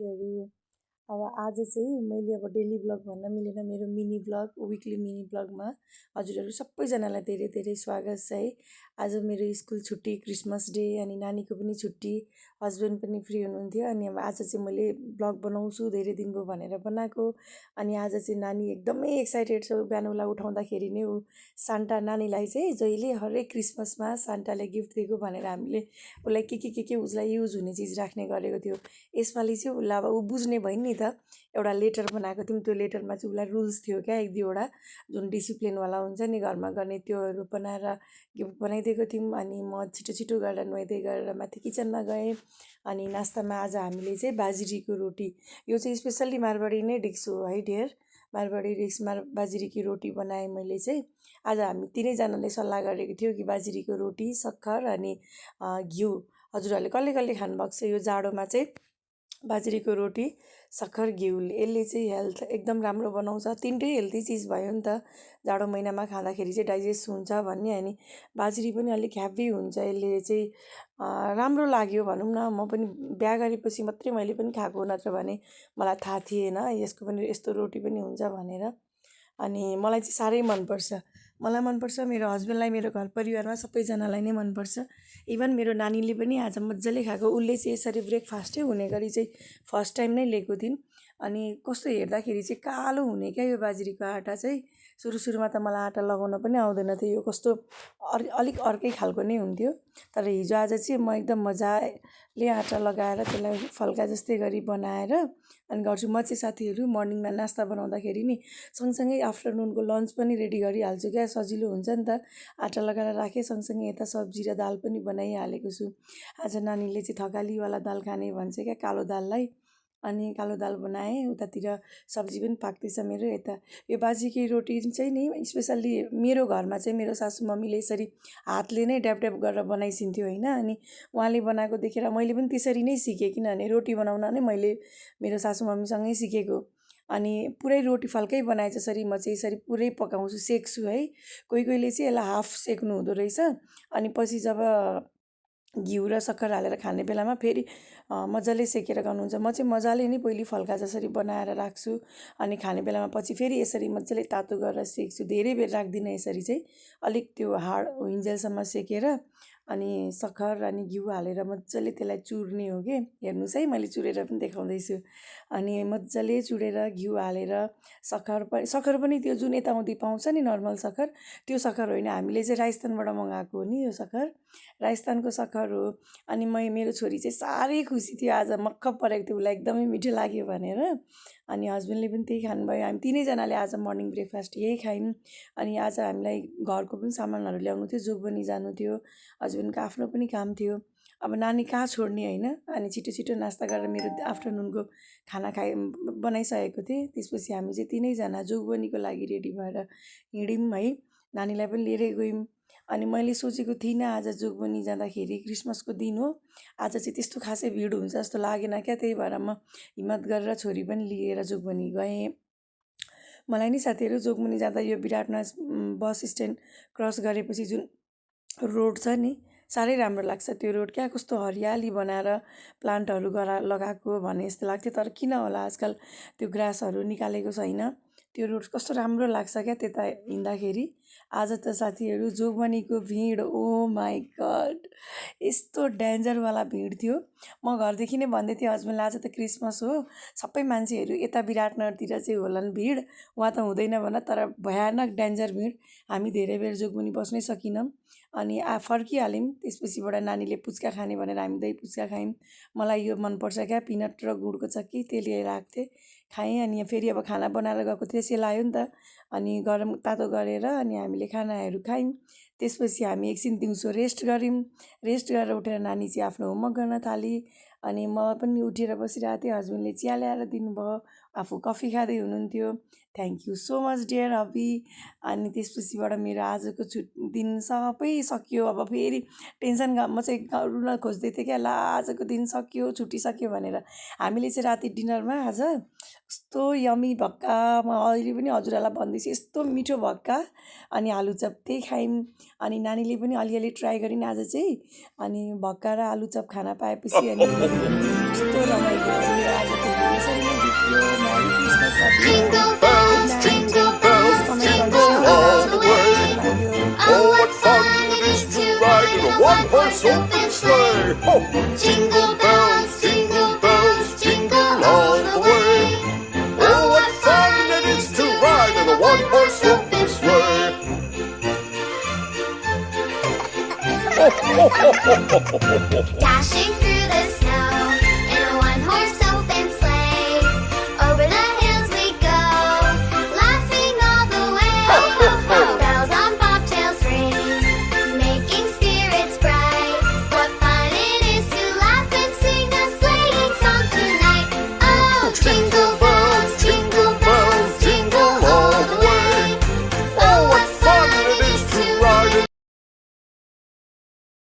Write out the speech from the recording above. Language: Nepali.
हरू अब आज चाहिँ मैले अब डेली ब्लग भन्न मिलेन, मेरो मिनी ब्लग, विकली मिनी ब्लगमा हजुरहरू सबैजनालाई धेरै धेरै स्वागत छ है। आज मेरो स्कुल छुट्टी, क्रिसमस डे, अनि नानीको पनि छुट्टी, हस्बेन्ड पनि फ्री हुनुहुन्थ्यो। अनि अब आज चाहिँ मैले ब्लग बनाउँछु, धेरै दिन भयो भनेर बनाएको। अनि आज चाहिँ नानी एकदमै एक्साइटेड छ। बिहान उसलाई उठाउँदाखेरि नै ऊ सान्टा, नानीलाई चाहिँ जहिले हरेक क्रिसमसमा सान्टाले गिफ्ट दिएको भनेर हामीले उसलाई के उसलाई युज हुने चिज राख्ने गरेको थियो। यसपालि चाहिँ उसलाई अब ऊ बुझ्ने भयो नि त, एउटा लेटर बनाएको थियौँ। त्यो लेटरमा चाहिँ उसलाई रुल्स थियो क्या, एक दुईवटा जुन डिसिप्लिनवाला हुन्छ नि घरमा गर्ने, त्योहरू बनाएर गिफ्ट बनाइदिएको थियौँ। अनि म छिटो छिटो गरेर नुहाइदिए गरेर माथि किचनमा गएँ। अनि नास्तामा आज हामीले चाहिँ बाजरीको रोटी, यो चाहिँ स्पेसल्ली मारवाडी नै डिस हो है डियर, मारवाडी डिसमा बाजरीकी रोटी बनाएँ मैले चाहिँ। आज हामी तिनैजनाले सल्लाह गरेको थियो कि बाजरीको रोटी, सक्खर अनि घिउ। हजुरहरूले कसले कसले खानुभएको छ यो जाडोमा चाहिँ बाजरीको रोटी, सक्खर, घिउले? यसले चाहिँ हेल्थ एकदम राम्रो बनाउँछ। तिनटै हेल्दी चिज भयो नि त, जाडो महिनामा खाँदाखेरि चाहिँ डाइजेस्ट हुन्छ भन्ने। अनि बाजरी पनि अलिक हेभी हुन्छ, यसले चाहिँ राम्रो लाग्यो भनौँ न। म पनि बिहा गरेपछि मात्रै मैले पनि खाएको, नत्र भने मलाई थाहा थिएन यसको पनि यस्तो रोटी पनि हुन्छ भनेर। अनि मलाई चाहिँ साह्रै मनपर्छ, मलाई मनपर्छ, मेरो हस्बेन्डलाई, मेरो घर परिवारमा सबैजनालाई नै मनपर्छ। इभन मेरो नानीले पनि आज मजाले खाएको। उसले चाहिँ यसरी ब्रेकफास्टै हुने गरी चाहिँ फर्स्ट टाइम नै ल्याएको थिइन्। अनि कस्तो हेर्दाखेरि चाहिँ कालो हुने क्या यो बाजरीको आँटा चाहिँ। सुरुमा त मलाई आँटा लगाउन पनि आउँदैन थियो, यो कस्तो अलिक अर्कै खालको नै हुन्थ्यो। तर हिजो आज चाहिँ म एकदम मजाले आँटा लगाएर त्यसलाई फल्का जस्तै गरी बनाएर अनि गर्छु। म चाहिँ साथीहरू मर्निङमा नास्ता बनाउँदाखेरि नि सँगसँगै आफ्टरनुनको लन्च पनि रेडी गरिहाल्छु क्या, सजिलो हुन्छ नि त। आँटा लगाएर राखेँ, सँगसँगै यता सब्जी र दाल पनि बनाइहालेको छु। आज नानीले चाहिँ थकालीवाला दाल खाने भन्छ क्या, कालो दाललाई। अनि कालो दाल बनाएँ। उतातिर सब्जी पनि पाक्दैछ मेरो। यता यो बाजरीकी रोटी चाहिँ नि स्पेसल्ली मेरो घरमा चाहिँ मेरो सासू मम्मीले यसरी हातले नै ड्याप ड्याप गरेर बनाइसिन्थ्यो होइन। अनि उहाँले बनाएको देखेर मैले पनि त्यसरी नै सिकेँ, किनभने रोटी बनाउन नै मैले मेरो सासू मम्मीसँगै सिकेको। अनि पुरै रोटी फाल्कै बनाए जसरी म चाहिँ यसरी पुरै पकाउँछु, सेक्छु है। कोहीले चाहिँ यसलाई हाफ सेक्नु हुँदो रहेछ। अनि पछि जब घिउ र सक्खर हालेर खाने बेलामा फेरि मजाले सेकेर गर्नुहुन्छ। म चाहिँ मजाले नै पहिले फल्का जसरी बनाएर राख्छु, अनि खाने बेलामा पछि फेरि यसरी मजाले तातो गरेर सेक्छु। धेरै बेर राख्दिनँ यसरी चाहिँ, अलिक त्यो हार्ड हुइन्जेलसम्म सेकेर अनि सक्खर अनि घिउ हालेर मजाले त्यसलाई चुर्ने हो कि। हेर्नुहोस् है, मैले चुरेर पनि देखाउँदैछु। अनि मजाले चुरेर घिउ हालेर सक्खर पनि त्यो जुन यताउति पाउँछ नि नर्मल सक्खर, त्यो सक्खर होइन, हामीले चाहिँ राजस्थानबाट मगाएको हो नि यो सक्खर, राजस्थानको सक्खर हो। अनि मेरो छोरी चाहिँ साह्रै खुसी थियो, आज मक्ख परेको थियो, उसलाई एकदमै मिठो लाग्यो भनेर। अनि हस्बेन्डले पनि त्यही खानुभयो। हामी तिनैजनाले आज मर्निङ ब्रेकफास्ट यही खायौँ। अनि आज हामीलाई घरको पनि सामानहरू ल्याउनु थियो, जोगबनी जानु थियो, हस्बेन्डको आफ्नो पनि काम थियो। अब नानी कहाँ छोड्ने होइन। अनि छिटो छिटो नास्ता गरेर मेरो आफ्टरनुनको खाना बनाइसकेको थिएँ। त्यसपछि हामी चाहिँ तिनैजना जोगबनीको लागि रेडी भएर हिँड्यौँ है, नानीलाई पनि लिएरै गयौँ। अनि मैले सोचेको थिइनँ आज जोगबनी जाँदाखेरि, क्रिसमसको दिन हो, आज चाहिँ त्यस्तो खासै भिड हुन्छ जस्तो लागेन क्या। त्यही भएर म हिम्मत गरेर छोरी पनि लिएर जोगबनी गएँ। मलाई नि साथीहरू जोगबनी जाँदा यो विराटनगर बस स्ट्यान्ड क्रस गरेपछि जुन रोड छ नि, साह्रै राम्रो लाग्छ त्यो रोड क्या। कस्तो हरियाली बनाएर प्लान्टहरू लगाएको भने जस्तो लाग्थ्यो। तर किन होला आजकल त्यो ग्रासहरू निकालेको छैन। त्यो रोड कस्तो राम्रो लाग्छ क्या त्यता हिँड्दाखेरि। आज त साथीहरू जोगबनीको भिड, ओ माई गड, यस्तो डेन्जरवाला भिड थियो। म घरदेखि नै भन्दै थिएँ हस्बेन्डलाई, आज त क्रिसमस हो, सबै मान्छेहरू यता विराटनगरतिर चाहिँ होलान् भिड, उहाँ त हुँदैन भन, तर भयानक डेन्जर भिड। हामी धेरै बेर जोगबनी बस्नै सकिनौँ। अनि फर्किहाल्यौँ। त्यसपछिबाट नानीले पुच्का खाने भनेर हामी दही पुच्का खायौँ। मलाई यो मनपर्छ क्या, पिनट र गुडको छ कि त्यो लिएर आएको थिएँ, खाएँ। अनि फेरि अब खाना बनाएर गएको थिएँ, सेलायो नि त। अनि गरम तातो गरेर अनि हामीले खानाहरू खायौँ। त्यसपछि हामी एकछिन दिउँसो रेस्ट गऱ्यौँ। रेस्ट गरेर उठेर नानी चाहिँ आफ्नो होमवर्क गर्न थाली। अनि म पनि उठेर बसिरहेको थिएँ, हस्बेन्डले चिया ल्याएर दिनुभयो, आफू कफी खाँदै हुनुहुन्थ्यो। Thank you so much dear hubby. अनि त्यसपछिबाट मेरो आजको दिन सबै सकियो। अब फेरि टेन्सन, म चाहिँ रुन खोज्दै थिएँ क्या, ला आजको दिन सक्यो, छुट्टी सक्यो भनेर। हामीले चाहिँ राति डिनरमा आज कस्तो यमी भक्का, म अहिले पनि हजुरहरूलाई भन्दैछु, यस्तो मिठो भक्का अनि आलुचप त्यही खायौँ। अनि नानीले पनि अलिअलि ट्राई गरिन् आज चाहिँ। अनि भक्का र आलुचप खाना पाएपछि अनि कस्तो रमाइलो आज open sleigh. Ho!